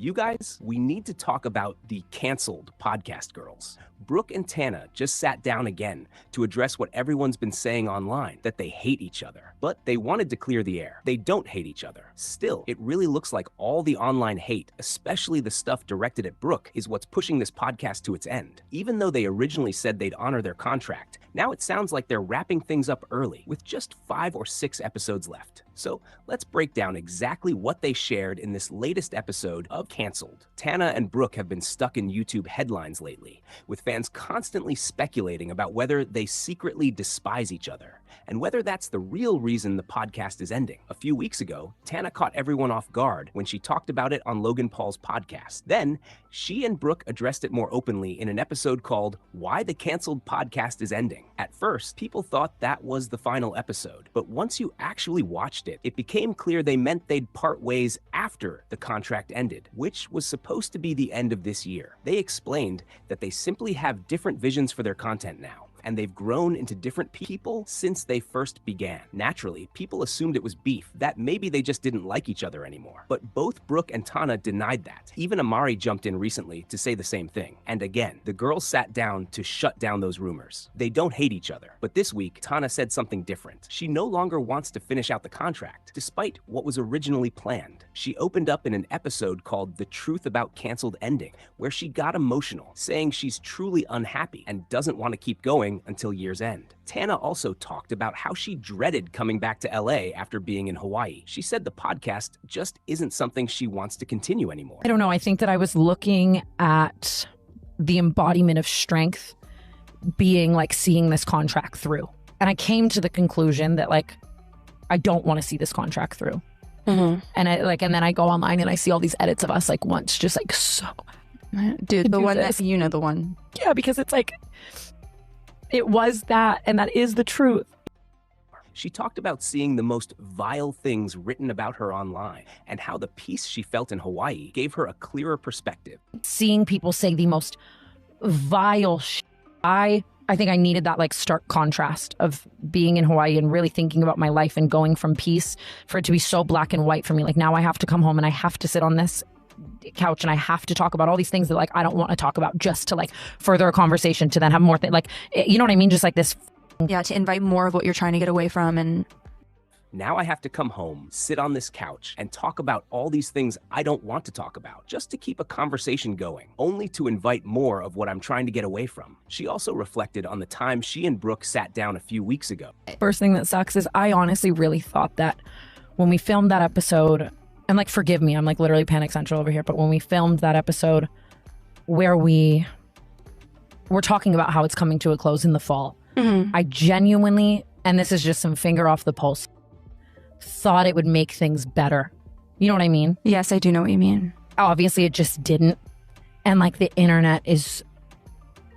You guys, we need to talk about the canceled podcast girls. Brooke and Tana just sat down again to address what everyone's been saying online, that they hate each other. But they wanted to clear the air. They don't hate each other. Still, it really looks like all the online hate, especially the stuff directed at Brooke, is what's pushing this podcast to its end. Even though they originally said they'd honor their contract, now it sounds like they're wrapping things up early, with just 5 or 6 episodes left. So let's break down exactly what they shared in this latest episode of Canceled. Tana and Brooke have been stuck in YouTube headlines lately, with fans constantly speculating about whether they secretly despise each other, and whether that's the real reason the podcast is ending. A few weeks ago, Tana caught everyone off guard when she talked about it on Logan Paul's podcast. Then, she and Brooke addressed it more openly in an episode called Why the Canceled Podcast is Ending. At first, people thought that was the final episode, but once you actually watched it, it became clear they meant they'd part ways after the contract ended, which was supposed to be the end of this year. They explained that they simply have different visions for their content now, and they've grown into different people since they first began. Naturally, people assumed it was beef, that maybe they just didn't like each other anymore. But both Brooke and Tana denied that. Even Amari jumped in recently to say the same thing. And again, the girls sat down to shut down those rumors. They don't hate each other. But this week, Tana said something different. She no longer wants to finish out the contract, despite what was originally planned. She opened up in an episode called The Truth About Canceled Ending, where she got emotional, saying she's truly unhappy and doesn't want to keep going until year's end. Tana also talked about how she dreaded coming back to LA after being in Hawaii. She said the podcast just isn't something she wants to continue anymore. I don't know. I think that I was looking at the embodiment of strength being like seeing this contract through. And I came to the conclusion that like, I don't want to see this contract through. Mm-hmm. And and then I go online and I see all these edits of us like once just like so. Dude, the one that, you know, the one. Yeah, because it's like, it was that, and that is the truth. She talked about seeing the most vile things written about her online and how the peace she felt in Hawaii gave her a clearer perspective. Seeing people say the most vile shit. I think I needed that like stark contrast of being in Hawaii and really thinking about my life and going from peace for it to be so black and white for me. Like now I have to come home and I have to sit on this couch and I have to talk about all these things that like I don't want to talk about, just to like further a conversation to then have more like, you know what I mean, just like this. Yeah, to invite more of what you're trying to get away from. And now I have to come home, sit on this couch and talk about all these things I don't want to talk about, just to keep a conversation going, only to invite more of what I'm trying to get away from. She also reflected on the time she and Brooke sat down a few weeks ago. First thing that sucks is I honestly really thought that when we filmed that episode, and like, forgive me, I'm like literally panic central over here. But when we filmed that episode where we were talking about how it's coming to a close in the fall, mm-hmm. I genuinely, and this is just some finger off the pulse, thought it would make things better. You know what I mean? Yes, I do know what you mean. Obviously, it just didn't. And like the internet is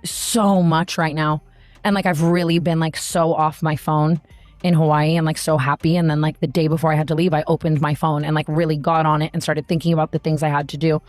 so much right now. And like I've really been like so off my phone in Hawaii and like so happy. And then like the day before I had to leave, I opened my phone and like really got on it and started thinking about the things I had to do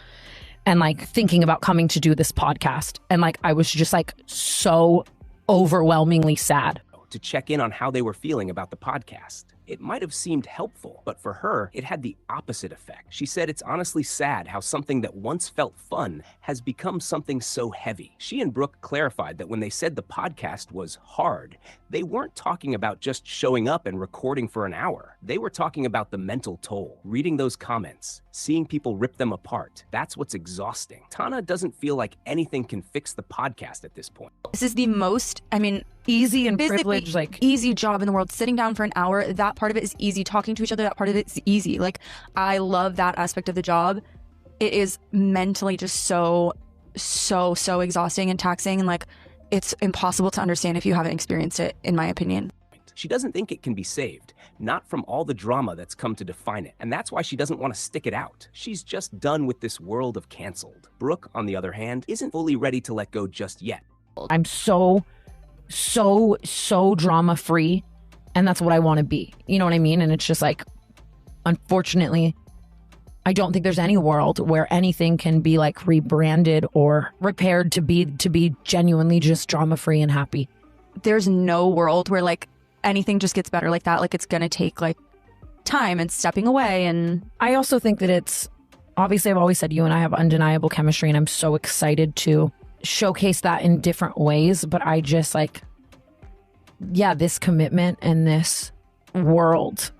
and like thinking about coming to do this podcast. And like I was just like so overwhelmingly sad. To check in on how they were feeling about the podcast. It might have seemed helpful, but for her, it had the opposite effect. She said it's honestly sad how something that once felt fun has become something so heavy. She and Brooke clarified that when they said the podcast was hard, they weren't talking about just showing up and recording for an hour. They were talking about the mental toll, reading those comments, seeing people rip them apart. That's what's exhausting. Tana doesn't feel like anything can fix the podcast at this point. This is the most, easy and privileged, like easy job in the world. Sitting down for an hour, that part of it is easy. Talking to each other, that part of it is easy. Like, I love that aspect of the job. It is mentally just so exhausting and taxing, and like it's impossible to understand if you haven't experienced it, in my opinion. She doesn't think it can be saved, not from all the drama that's come to define it, and that's why she doesn't want to stick it out. She's just done with this world of canceled. Brooke, on the other hand, isn't fully ready to let go just yet. I'm so drama free, and that's what I want to be. You know what I mean? And it's just like, unfortunately, I don't think there's any world where anything can be like rebranded or repaired to be genuinely just drama free and happy. There's no world where like anything just gets better like that. Like, it's gonna take like time and stepping away. And I also think that it's obviously I've always said you and I have undeniable chemistry, and I'm so excited to showcase that in different ways. But I just like, yeah, this commitment and this world,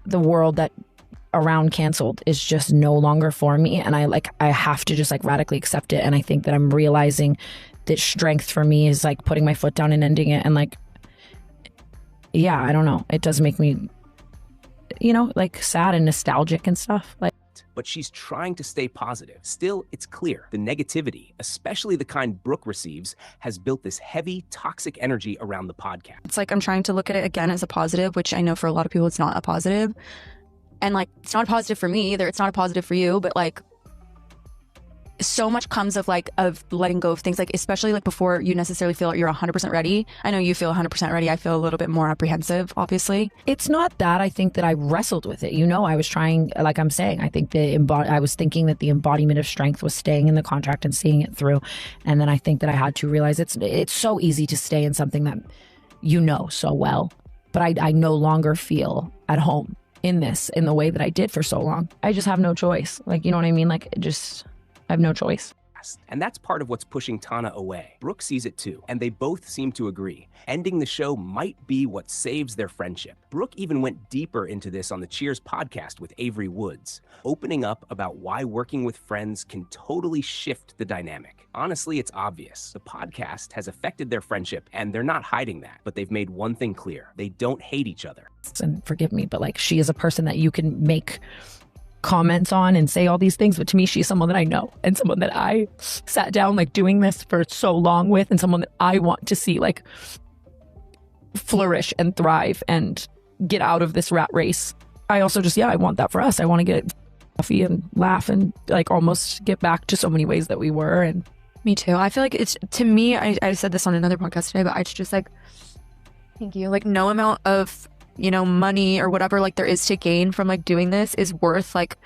the world that around canceled is just no longer for me. And I have to just like radically accept it. And I think that I'm realizing that strength for me is like putting my foot down and ending it. And like, yeah, I don't know. It does make me, you know, like sad and nostalgic and stuff. Like, but she's trying to stay positive. Still, it's clear the negativity, especially the kind Brooke receives, has built this heavy, toxic energy around the podcast. It's like I'm trying to look at it again as a positive, which I know for a lot of people it's not a positive. And like, it's not a positive for me either. It's not a positive for you, but like, so much comes of like of letting go of things, like especially like before you necessarily feel like you're 100% ready. I know you feel 100% ready. I feel a little bit more apprehensive, obviously. it's not that. I think that I wrestled with it. You know, I was trying, like I'm saying, I think I was thinking that the embodiment of strength was staying in the contract and seeing it through. And then I think that I had to realize it's so easy to stay in something that you know so well. But I no longer feel at home in this in the way that I did for so long. I just have no choice. Like, you know what I mean? Like, I have no choice. And that's part of what's pushing Tana away. Brooke sees it too, and they both seem to agree. Ending the show might be what saves their friendship. Brooke even went deeper into this on the Cheers podcast with Avery Woods, opening up about why working with friends can totally shift the dynamic. Honestly, it's obvious. The podcast has affected their friendship, and they're not hiding that. But they've made one thing clear. They don't hate each other. And forgive me, but like, she is a person that you can make comments on and say all these things, but to me she's someone that I know and someone that I sat down like doing this for so long with, and someone that I want to see like flourish and thrive and get out of this rat race. I also just, I want that for us. I want to get coffee and laugh and like almost get back to so many ways that we were. And me too. I feel like it's, to me, I said this on another podcast today, but it's just like, thank you, like no amount of, you know, money or whatever like there is to gain from like doing this is worth like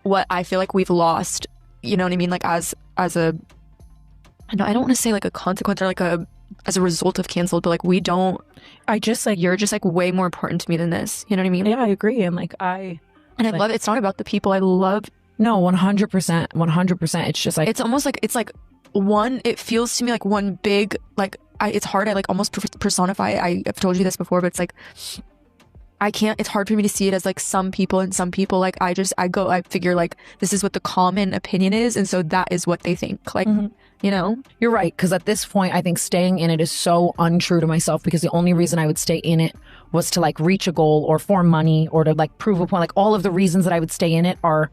what I feel like we've lost, you know what I mean, like as a, I don't want to say like a consequence or like as a result of canceled, but like we don't, I just like, you're just like way more important to me than this, you know what I mean? yeah, I agree. And like I love it. It's not about the people. I love, no, 100%. It's just like, it's almost like, it's like one, it feels to me like one big, like it's hard. I like almost personify. I've told you this before, but it's like, I can't, it's hard for me to see it as like some people and some people. Like I figure like this is what the common opinion is. And so that is what they think. Like, you know, you're right. Cause at this point, I think staying in it is so untrue to myself, because the only reason I would stay in it was to like reach a goal or for money or to like prove a point. Like all of the reasons that I would stay in it are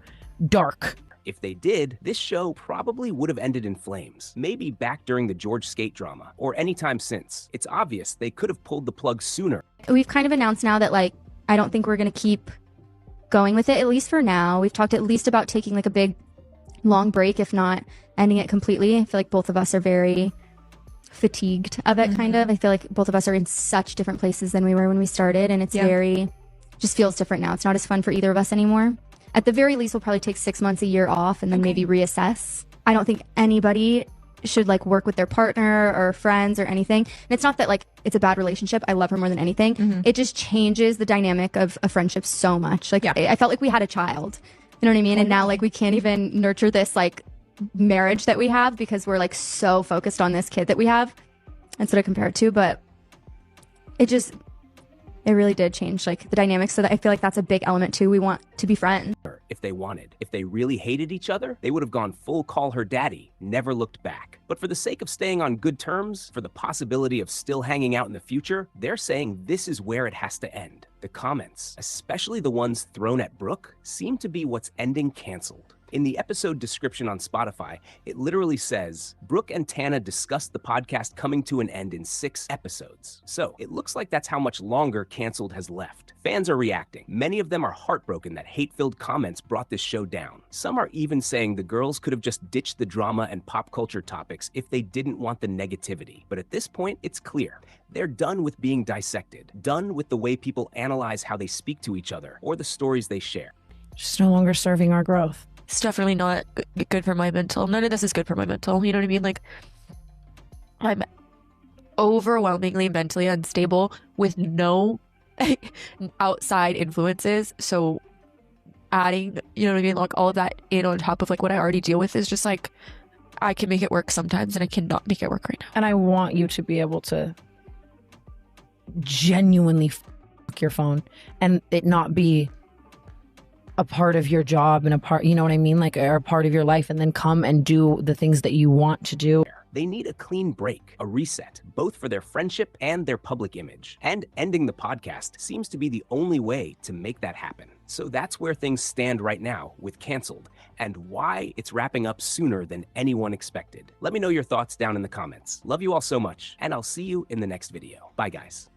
dark. If they did, this show probably would have ended in flames. Maybe back during the George Skate drama, or anytime since. It's obvious they could have pulled the plug sooner. We've kind of announced now that like, I don't think we're going to keep going with it, at least for now. We've talked at least about taking like a big long break, if not ending it completely. I feel like both of us are very fatigued of it, kind of. I feel like both of us are in such different places than we were when we started, and it's just feels different now. It's not as fun for either of us anymore. At the very least, we'll probably take 6 months, a year off, and then maybe reassess. I don't think anybody should like work with their partner or friends or anything. And it's not that like it's a bad relationship. I love her more than anything. It just changes the dynamic of a friendship so much. Like I felt like we had a child, you know what I mean? And now like we can't even nurture this like marriage that we have because we're like so focused on this kid that we have. That's what I compare it to. But it really did change like the dynamics, so that I feel like that's a big element too. We want to be friends. If they wanted. If they really hated each other, they would have gone full call her daddy, never looked back. But for the sake of staying on good terms, for the possibility of still hanging out in the future, they're saying this is where it has to end. The comments, especially the ones thrown at Brooke, seem to be what's ending canceled. In the episode description on Spotify, it literally says, Brooke and Tana discussed the podcast coming to an end in 6 episodes. So it looks like that's how much longer Canceled has left. Fans are reacting. Many of them are heartbroken that hate-filled comments brought this show down. Some are even saying the girls could have just ditched the drama and pop culture topics if they didn't want the negativity. But at this point, it's clear. They're done with being dissected, done with the way people analyze how they speak to each other or the stories they share. Just no longer serving our growth. It's definitely not good for my mental. None of this is good for my mental. You know what I mean? Like, I'm overwhelmingly mentally unstable with no outside influences. So adding, you know what I mean, like all of that in on top of like what I already deal with is just like I can make it work sometimes and I cannot make it work right now. And I want you to be able to genuinely fuck your phone and it not be a part of your job and a part, you know what I mean? Like a part of your life, and then come and do the things that you want to do. They need a clean break, a reset, both for their friendship and their public image. And ending the podcast seems to be the only way to make that happen. So that's where things stand right now with Canceled, and why it's wrapping up sooner than anyone expected. Let me know your thoughts down in the comments. Love you all so much, and I'll see you in the next video. Bye, guys.